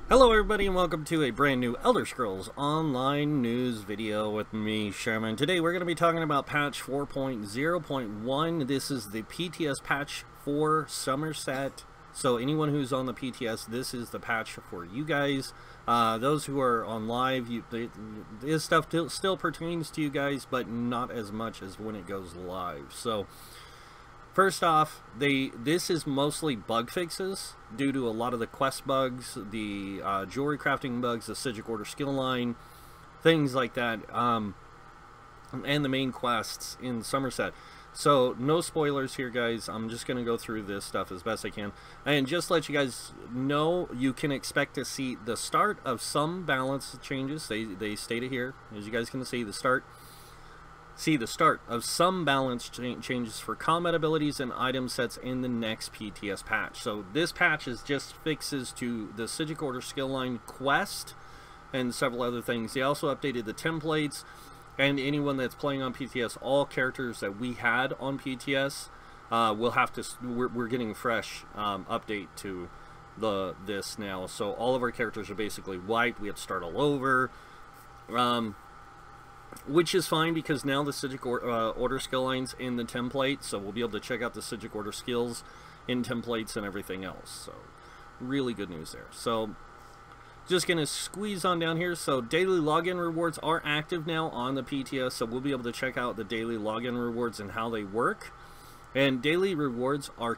Hello everybody and welcome to a brand new Elder Scrolls Online news video with me, Sherman. Today we're going to be talking about patch 4.0.1. This is the PTS patch for Summerset. So anyone who's on the PTS, this is the patch for you guys. Those who are on live, this stuff still pertains to you guys, but not as much as when it goes live. So first off, this is mostly bug fixes due to a lot of the quest bugs, the jewelry crafting bugs, the Sigic Order skill line, things like that, and the main quests in Summerset. So no spoilers here, guys. I'm just going to go through this stuff as best I can. And just to let you guys know, you can expect to see the start of some balance changes. They stated here, as you guys can see, the start of some balance changes for combat abilities and item sets in the next PTS patch. So this patch is just fixes to the Sigic Order skill line quest and several other things. They also updated the templates, and anyone that's playing on PTS, all characters that we had on PTS will have to. We're getting a fresh update to this now. So all of our characters are basically wiped. We have to start all over. Which is fine because now the Sigic Order skill line's in the template, so we'll be able to check out the Sigic Order skills in templates and everything else. So really good news there. So just gonna squeeze on down here. So daily login rewards are active now on the PTS, so we'll be able to check out the daily login rewards and how they work. And daily rewards are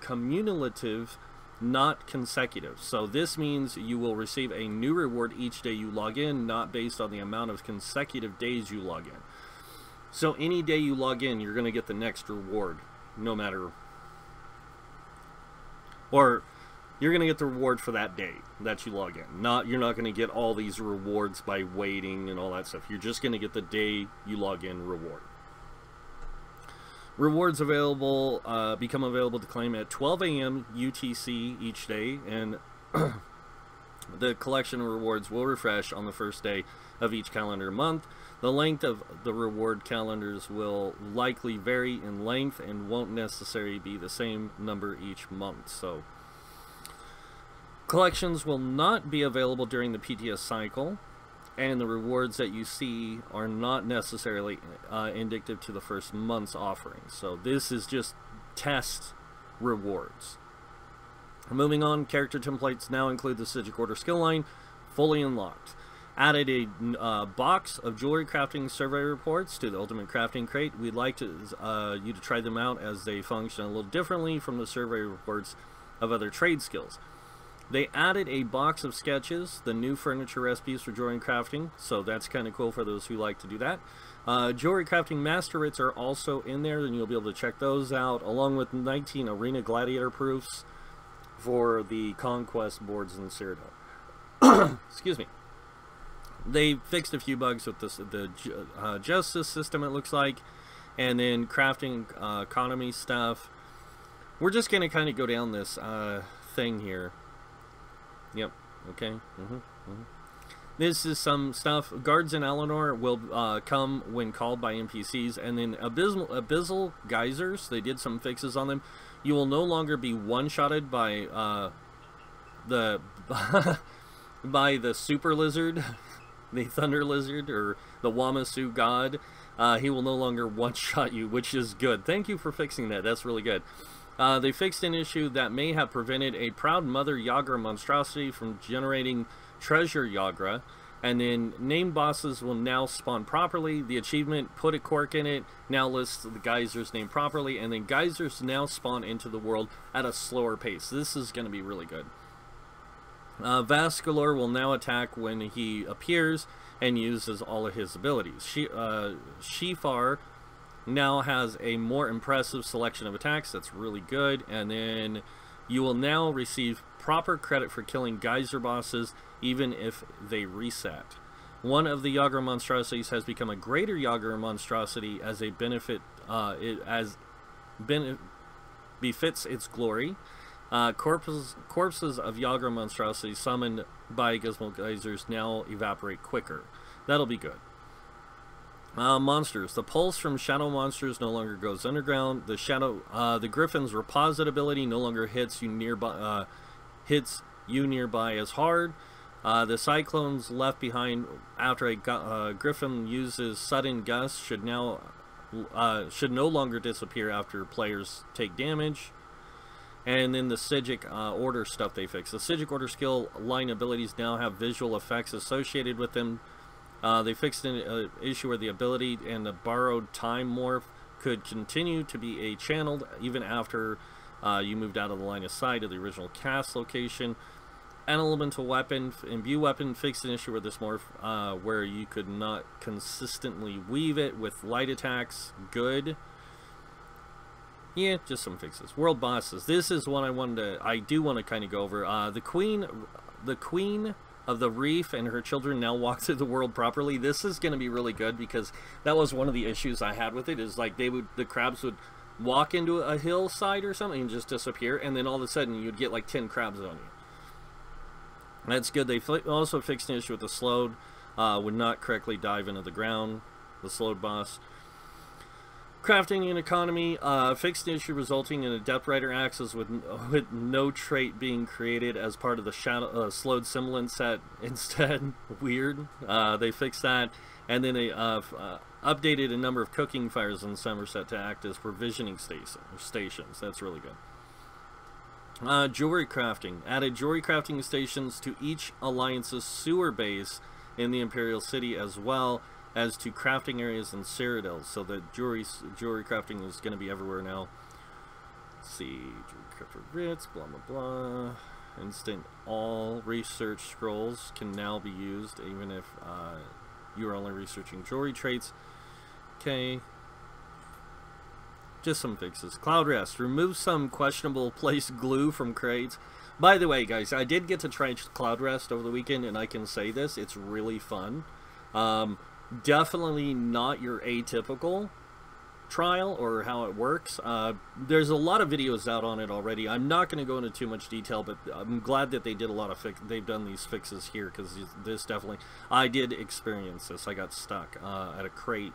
cumulative, not consecutive. So this means you will receive a new reward each day you log in, not based on the amount of consecutive days you log in. So any day you log in, you're going to get the next reward, no matter, or you're going to get the reward for that day that you log in. You're not going to get all these rewards by waiting and all that stuff. You're just going to get the day you log in reward. Rewards available become available to claim at 12 a.m. UTC each day, and the collection of rewards will refresh on the first day of each calendar month. The length of the reward calendars will likely vary in length and won't necessarily be the same number each month. So collections will not be available during the PTS cycle, and the rewards that you see are not necessarily indicative to the first month's offering. So this is just test rewards. Moving on, character templates now include the Sigic Order skill line, fully unlocked. Added a box of jewelry crafting survey reports to the Ultimate Crafting Crate. We'd like you to try them out as they function a little differently from the survey reports of other trade skills. They added a box of sketches, the new furniture recipes for jewelry crafting, so that's kind of cool for those who like to do that. Jewelry crafting master writs are also in there, and you'll be able to check those out, along with 19 arena gladiator proofs for the conquest boards in Cyrodiil. Excuse me. They fixed a few bugs with the justice system, it looks like, and then crafting economy stuff. We're just going to kind of go down this thing here. Yep. Okay. This is some stuff. Guards in Eleanor will come when called by NPCs, and then abyssal geysers. They did some fixes on them. You will no longer be one-shotted by the by the super lizard, the thunder lizard, or the Wamasu god. He will no longer one-shot you, which is good. Thank you for fixing that. That's really good. They fixed an issue that may have prevented a proud mother Yagra monstrosity from generating treasure Yagra, and then named bosses will now spawn properly. The achievement, put a cork in it, now lists the geysers named properly, and then geysers now spawn into the world at a slower pace. This is going to be really good. Vasculor will now attack when he appears and uses all of his abilities. Shifar now has a more impressive selection of attacks. That's really good. And then you will now receive proper credit for killing geyser bosses even if they reset. One of the Yagra monstrosities has become a greater Yagra monstrosity as a benefit befits its glory. Corpses of Yagra monstrosities summoned by Gizmo geysers now evaporate quicker. That'll be good. Monsters. The pulse from shadow monsters no longer goes underground. The Griffin's Reposit ability no longer hits you nearby as hard. The cyclones left behind after a griffin uses sudden gust should no longer disappear after players take damage. And then the Psijic order stuff they fixed. The Psijic order skill line abilities now have visual effects associated with them. They fixed an issue where the ability and the borrowed time morph could continue to be channeled even after you moved out of the line of sight of the original cast location. An elemental weapon, imbue weapon, fixed an issue with this morph where you could not consistently weave it with light attacks. Good. Yeah, just some fixes. World bosses. This is one I do want to kind of go over. The queen of the reef and her children now walk through the world properly. This is going to be really good because that was one of the issues I had with it. Is like the crabs would walk into a hillside or something and just disappear, and then all of a sudden you'd get like 10 crabs on you. That's good. They also fixed an issue with the slowed, would not correctly dive into the ground, the slowed boss. Crafting and economy, fixed an issue resulting in a Depth Rider axis with no trait being created as part of the slowed semblance set instead. Weird. They fixed that, and then they updated a number of cooking fires in Summerset to act as provisioning stations. That's really good. Jewelry crafting. Added jewelry crafting stations to each Alliance's sewer base in the Imperial City, as well as to crafting areas in Cyrodiil. So the jewelry crafting is going to be everywhere now. Let's see. Jewelry crafter writs, blah blah blah. Instant all research scrolls can now be used even if you are only researching jewelry traits. Okay. Just some fixes. Cloud Rest. Remove some questionable place glue from crates. By the way, guys, I did get to try Cloud Rest over the weekend, and I can say this. It's really fun. Definitely not your atypical trial or how it works. There's a lot of videos out on it already. I'm not going to go into too much detail, but I'm glad that they did a lot of they've done these fixes here, because this definitely... I did experience this. I got stuck at a crate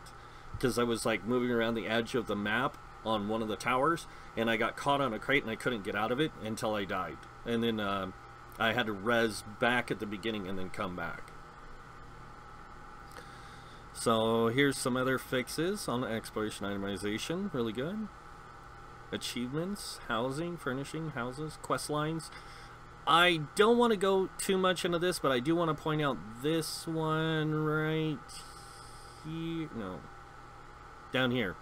because I was like moving around the edge of the map on one of the towers, and I got caught on a crate and I couldn't get out of it until I died, and then I had to res back at the beginning and then come back. So here's some other fixes on exploration itemization. Really good. Achievements, housing, furnishing, houses, quest lines. I don't want to go too much into this, but I do want to point out this one right here. No, down here.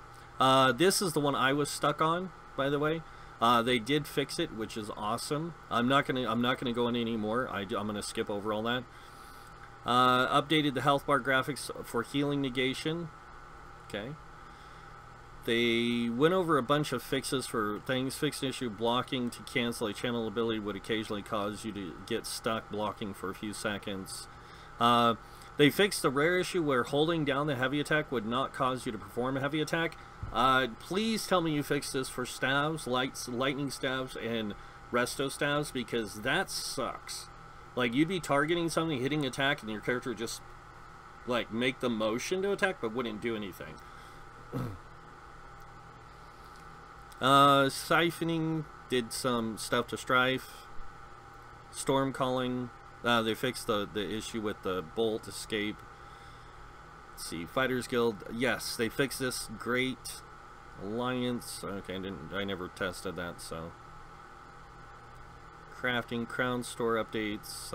This is the one I was stuck on, by the way. They did fix it, which is awesome. I'm not gonna go in anymore. I'm gonna skip over all that. Updated the health bar graphics for healing negation. Okay. They went over a bunch of fixes for things. Fixed issue blocking to cancel a channel ability would occasionally cause you to get stuck blocking for a few seconds. They fixed the rare issue where holding down the heavy attack would not cause you to perform a heavy attack. Please tell me you fixed this for staves, lightning staves, and resto staves, because that sucks. Like, you'd be targeting something, hitting attack, and your character would just, like, make the motion to attack, but wouldn't do anything. Siphoning did some stuff to Strife. Storm calling. They fixed the issue with the bolt escape. Let's see, Fighters Guild. Yes, they fixed this. Great. Alliance. Okay, I never tested that, so. Crafting, Crown Store updates.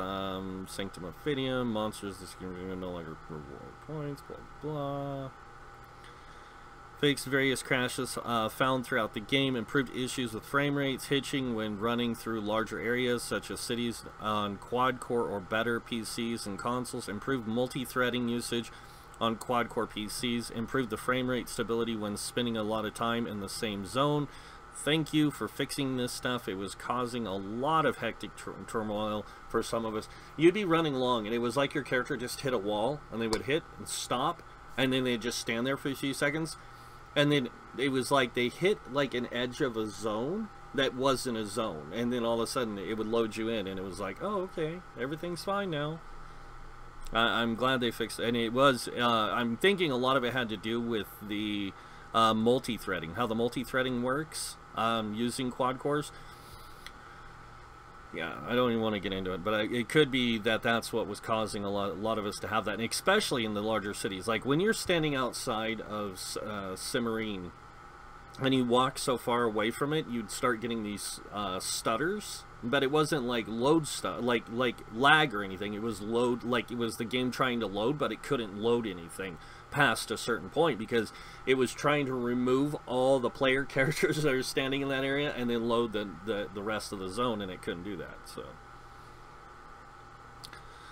Sanctum Ophidium. Monsters, this can no longer reward points. Blah blah. Fixed various crashes found throughout the game. Improved issues with frame rates, hitching when running through larger areas such as cities on quad-core or better PCs and consoles. Improved multi-threading usage on quad-core PCs. Improved the frame rate stability when spending a lot of time in the same zone. Thank you for fixing this stuff. It was causing a lot of hectic turmoil for some of us. You'd be running along and it was like your character just hit a wall, and they would hit and stop, and then they'd just stand there for a few seconds. And then it was like they hit like an edge of a zone that wasn't a zone. And then all of a sudden it would load you in, and it was like, oh, okay, everything's fine now. I'm glad they fixed it. And it was, I'm thinking a lot of it had to do with the multi-threading, how the multi-threading works using quad cores. Yeah, I don't even want to get into it, but it could be that that's what was causing a lot of us to have that, and especially in the larger cities. Like when you're standing outside of Cimarine and you walk so far away from it, you'd start getting these stutters. But it wasn't like load stuff, like lag or anything. It was load, like it was the game trying to load, but it couldn't load anything past a certain point because it was trying to remove all the player characters that are standing in that area and then load the rest of the zone, and it couldn't do that. So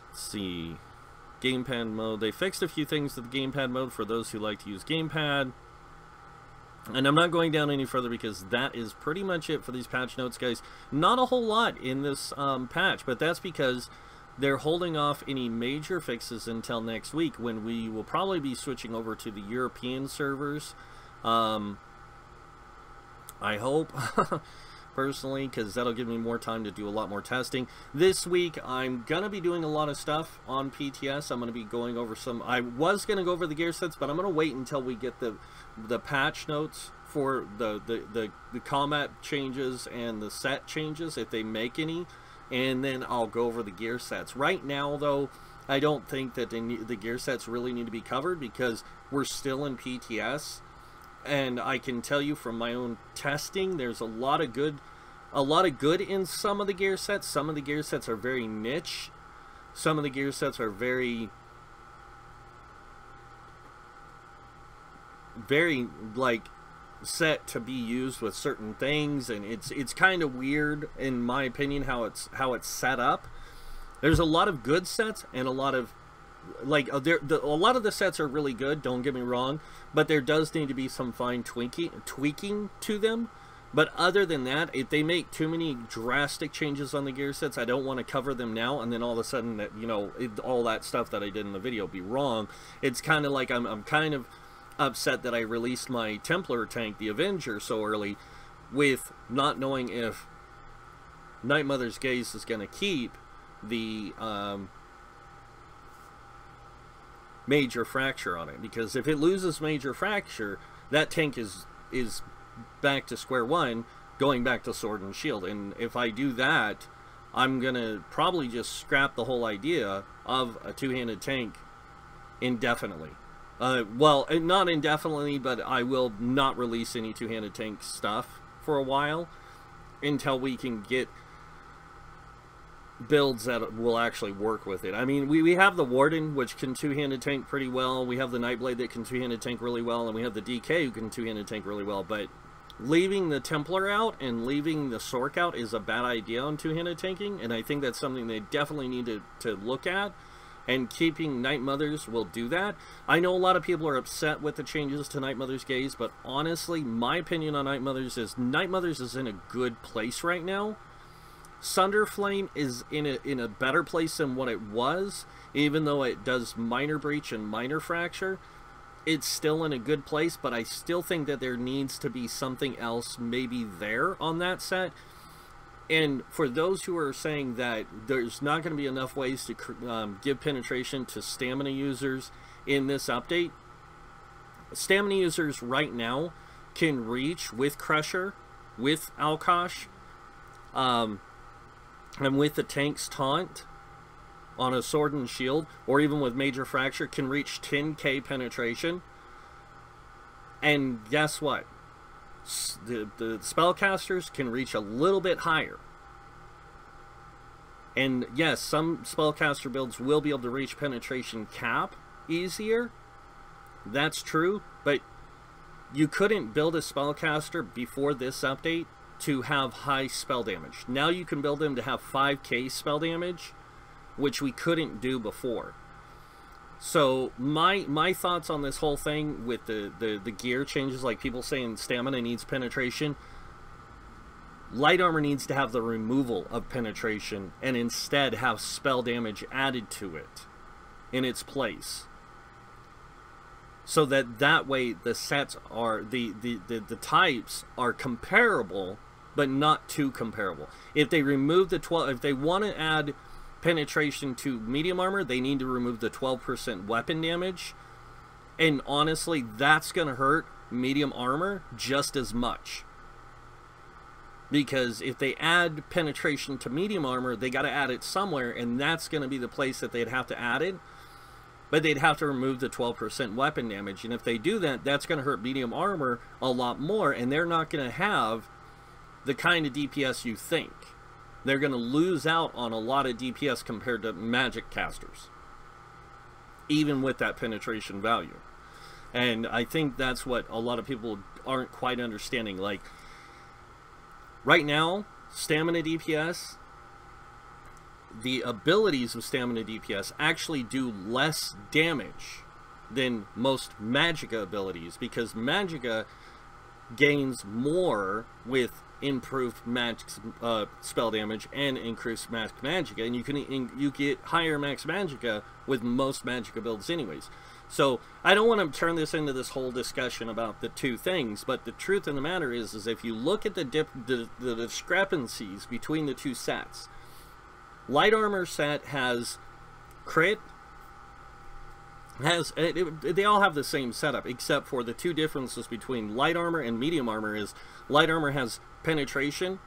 let's see, gamepad mode. They fixed a few things to the gamepad mode for those who like to use gamepad. And I'm not going down any further because that is pretty much it for these patch notes, guys. Not a whole lot in this patch, but that's because they're holding off any major fixes until next week when we will probably be switching over to the European servers. I hope, personally, because that'll give me more time to do a lot more testing. This week, I'm going to be doing a lot of stuff on PTS. I'm going to be going over some... I was going to go over the gear sets, but I'm going to wait until we get the patch notes for the combat changes and the set changes, if they make any, and then I'll go over the gear sets. Right now, though, I don't think that the gear sets really need to be covered because we're still in PTS. And I can tell you from my own testing, there's a lot of good in some of the gear sets. Some of the gear sets are very niche. Some of the gear sets are very like set to be used with certain things, and it's kind of weird in my opinion how it's set up. There's a lot of good sets and a lot of like a lot of the sets are really good, don't get me wrong, but there does need to be some fine tweaking to them. But other than that, if they make too many drastic changes on the gear sets, I don't want to cover them now and then all of a sudden that, you know, all that stuff that I did in the video be wrong. It's kind of like I'm kind of upset that I released my Templar tank, the Avenger, so early, with not knowing if Night Mother's Gaze is going to keep the major fracture on it, because if it loses major fracture, that tank is back to square one, going back to sword and shield. And if I do that, I'm gonna probably just scrap the whole idea of a two-handed tank indefinitely. Well, not indefinitely, but I will not release any two-handed tank stuff for a while until we can get builds that will actually work with it. I mean, we have the Warden, which can two-handed tank pretty well. We have the Nightblade that can two-handed tank really well, and we have the DK who can two-handed tank really well. But leaving the Templar out and leaving the Sork out is a bad idea on two-handed tanking, and I think that's something they definitely need to look at. And keeping Night Mothers will do that. I know a lot of people are upset with the changes to Night Mother's Gaze, but honestly, my opinion on Night Mothers is in a good place right now. Sunderflame is in a better place than what it was, even though it does minor breach and minor fracture. It's still in a good place, but I still think that there needs to be something else maybe there on that set. And for those who are saying that there's not going to be enough ways to give penetration to stamina users in this update, stamina users right now can reach with Crusher, with Alkosh, and with the tank's taunt on a sword and shield, or even with major fracture, can reach 10k penetration. And guess what? The spellcasters can reach a little bit higher. And yes, some spellcaster builds will be able to reach penetration cap easier. That's true, but you couldn't build a spellcaster before this update to have high spell damage. Now you can build them to have 5k spell damage, which we couldn't do before. So my thoughts on this whole thing with the gear changes, like people saying stamina needs penetration, light armor needs to have the removal of penetration and instead have spell damage added to it in its place. So that way the sets are, the types are comparable, but not too comparable. If they remove the 12, if they want to add penetration to medium armor, they need to remove the 12% weapon damage. And honestly, that's going to hurt medium armor just as much. Because if they add penetration to medium armor, they got to add it somewhere, and that's going to be the place that they'd have to add it. But they'd have to remove the 12% weapon damage, and if they do that, that's going to hurt medium armor a lot more, and they're not going to have the kind of DPS you think. They're going to lose out on a lot of DPS compared to magic casters, even with that penetration value. And I think that's what a lot of people aren't quite understanding. Like, right now, stamina DPS, the abilities of stamina DPS actually do less damage than most Magicka abilities, because Magicka gains more with improved spell damage and increased max Magicka, and you get higher max Magicka with most Magicka builds anyways. So I don't want to turn this into this whole discussion about the two things, but the truth of the matter is if you look at the discrepancies between the two sets, light armor set has crit, they all have the same setup, except for the two differences between light armor and medium armor is light armor has penetration,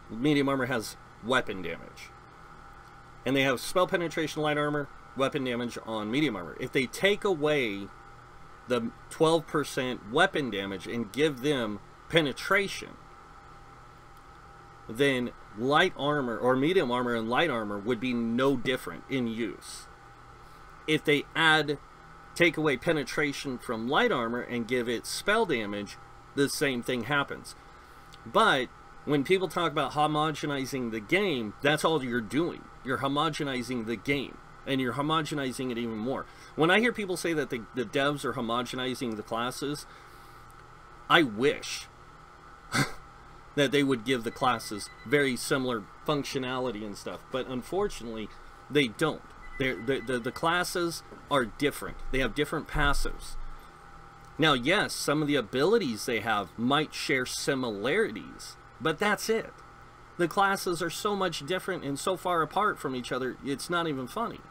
medium armor has weapon damage. And they have spell penetration light armor, weapon damage on medium armor. If they take away the 12% weapon damage and give them penetration, then light armor, or medium armor and light armor, would be no different in use. If they take away penetration from light armor and give it spell damage, the same thing happens. But when people talk about homogenizing the game, that's all you're doing. You're homogenizing the game, and you're homogenizing it even more. When I hear people say that the devs are homogenizing the classes, I wish that they would give the classes very similar functionality and stuff, but unfortunately they don't. The classes are different. They have different passives. Now, yes, some of the abilities they have might share similarities, but that's it. The classes are so much different and so far apart from each other, it's not even funny.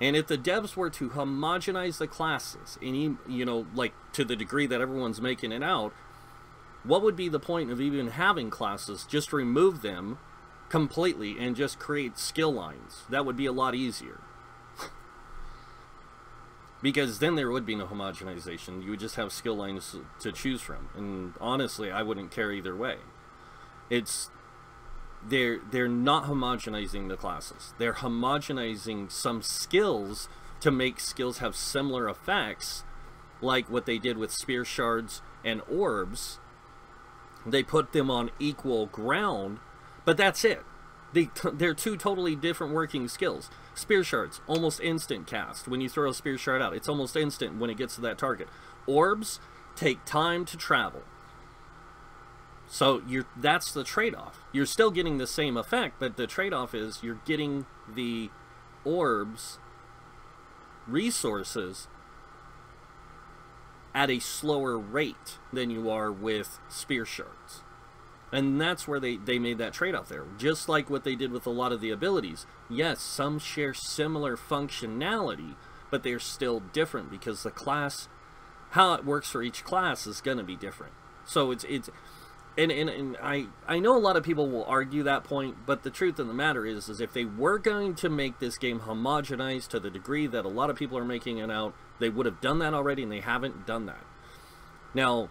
And if the devs were to homogenize the classes, and you know, like to the degree that everyone's making it out, what would be the point of even having classes? Just remove them completely and just create skill lines. That would be a lot easier. Because then there would be no homogenization. You would just have skill lines to choose from. And honestly, I wouldn't care either way. They're not homogenizing the classes. They're homogenizing some skills to make skills have similar effects, like what they did with spear shards and orbs. They put them on equal ground, but that's it. They're two totally different working skills. Spear shards, almost instant cast. When you throw a spear shard out, it's almost instant when it gets to that target. Orbs take time to travel. So that's the trade-off. You're still getting the same effect, but the trade-off is you're getting the orbs resources at a slower rate than you are with spear shards. And that's where they made that trade-off there. Just like what they did with a lot of the abilities. Yes, some share similar functionality, but they're still different because the class, how it works for each class is going to be different. So and I know a lot of people will argue that point, but the truth of the matter is if they were going to make this game homogenized to the degree that a lot of people are making it out, they would have done that already, and they haven't done that. Now,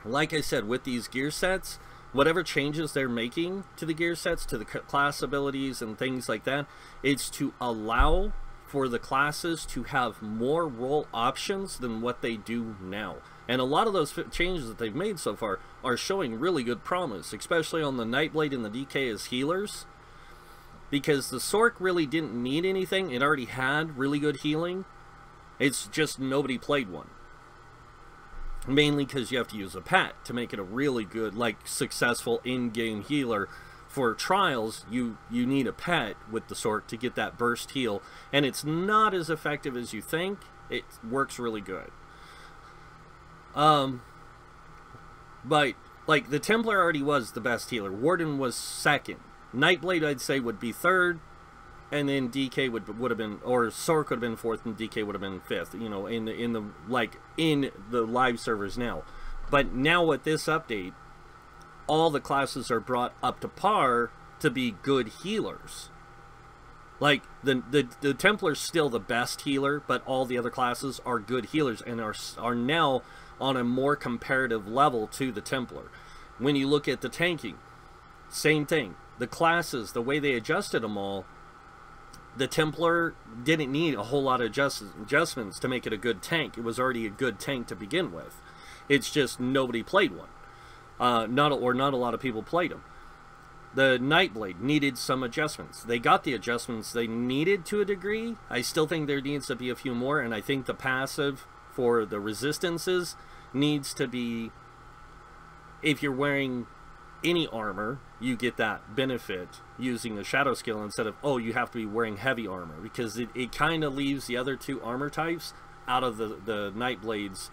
like I said, with these gear sets, whatever changes they're making to the gear sets, to the class abilities and things like that, it's to allow for the classes to have more role options than what they do now. And a lot of those changes that they've made so far are showing really good promise, especially on the Nightblade and the DK as healers. Because the Sork really didn't need anything. It already had really good healing. It's just nobody played one. Mainly because you have to use a pet to make it a really good, like, successful in-game healer. For trials, you need a pet with the Sork to get that burst heal. And it's not as effective as you think. It works really good. But, like, the Templar already was the best healer. Warden was second. Nightblade, I'd say, would be third. And then DK would have been, or Sork would have been fourth, and DK would have been fifth. You know, in the live servers now. But now with this update, all the classes are brought up to par to be good healers. Like, the Templar's still the best healer, but all the other classes are good healers and are now on a more comparative level to the Templar. When you look at the tanking, same thing. The classes, the way they adjusted them all, the Templar didn't need a whole lot of adjustments to make it a good tank. It was already a good tank to begin with. It's just nobody played one. Not a lot of people played them. The Nightblade needed some adjustments. They got the adjustments they needed to a degree. I still think there needs to be a few more, and I think the passive for the resistances needs to be, if you're wearing any armor, you get that benefit using the shadow skill instead of, oh, you have to be wearing heavy armor, because it kind of leaves the other two armor types out of the Nightblade's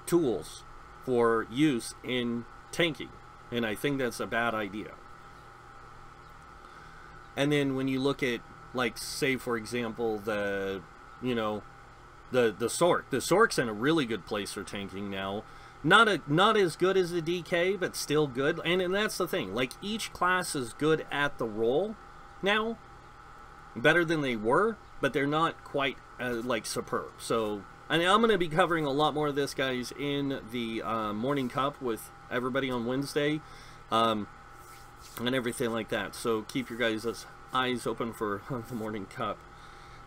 tools for use in tanking. And I think that's a bad idea. And then when you look at, like, say for example, the Sork. The Sork's in a really good place for tanking now. Not as good as the DK, but still good. And that's the thing. Like, each class is good at the role now. Better than they were, but they're not quite like superb. So, and I'm going to be covering a lot more of this, guys, in the Morning Cup with everybody on Wednesday, and everything like that. So keep your guys' eyes open for the Morning Cup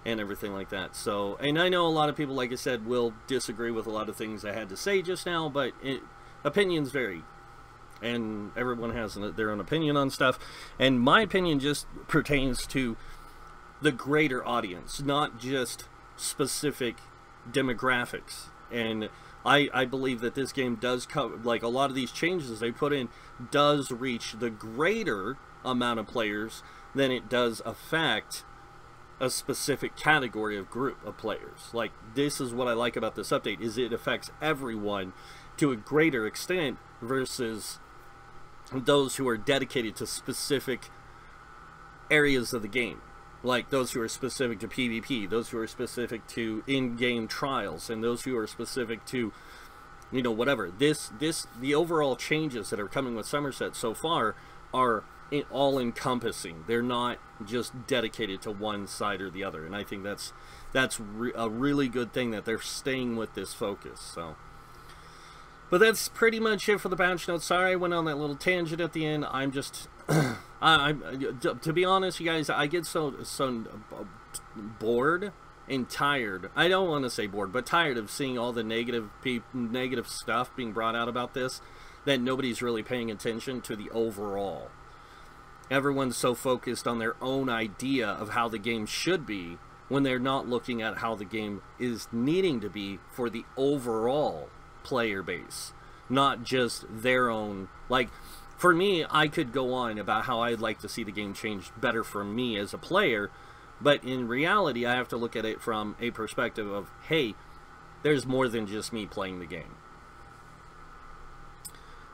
and everything like that. So, and I know a lot of people, like I said, will disagree with a lot of things I had to say just now, but opinions vary, and everyone has their own opinion on stuff, and my opinion just pertains to the greater audience, not just specific demographics. And I believe that this game does cover, like, a lot of these changes they put in does reach the greater amount of players than it does affect a specific category of group of players. Like, this is what I like about this update, is it affects everyone to a greater extent versus those who are dedicated to specific areas of the game. Like those who are specific to PvP, those who are specific to in-game trials, and those who are specific to, you know, whatever. The overall changes that are coming with Summerset so far are all-encompassing. They're not just dedicated to one side or the other, and I think that's a really good thing that they're staying with this focus. So, but that's pretty much it for the patch notes. Sorry I went on that little tangent at the end. I'm just, to be honest, you guys, I get so bored and tired. I don't want to say bored, but tired of seeing all the negative stuff being brought out about this, that nobody's really paying attention to the overall. Everyone's so focused on their own idea of how the game should be, when they're not looking at how the game is needing to be for the overall player base, not just their own. Like, for me, I could go on about how I'd like to see the game change better for me as a player, but in reality I have to look at it from a perspective of, hey, there's more than just me playing the game.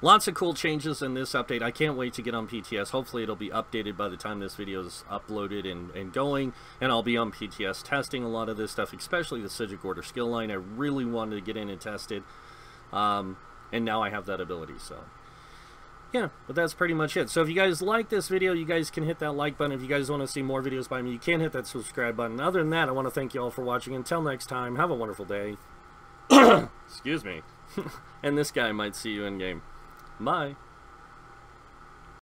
Lots of cool changes in this update. I can't wait to get on PTS. Hopefully it'll be updated by the time this video is uploaded and going, and I'll be on PTS testing a lot of this stuff, especially the Sigil Order skill line. I really wanted to get in and test it, and now I have that ability. So yeah, but that's pretty much it. So if you guys like this video, you guys can hit that like button. If you guys want to see more videos by me, you can hit that subscribe button. Other than that, I want to thank you all for watching. Until next time, have a wonderful day. Excuse me. And this guy might see you in game. Bye.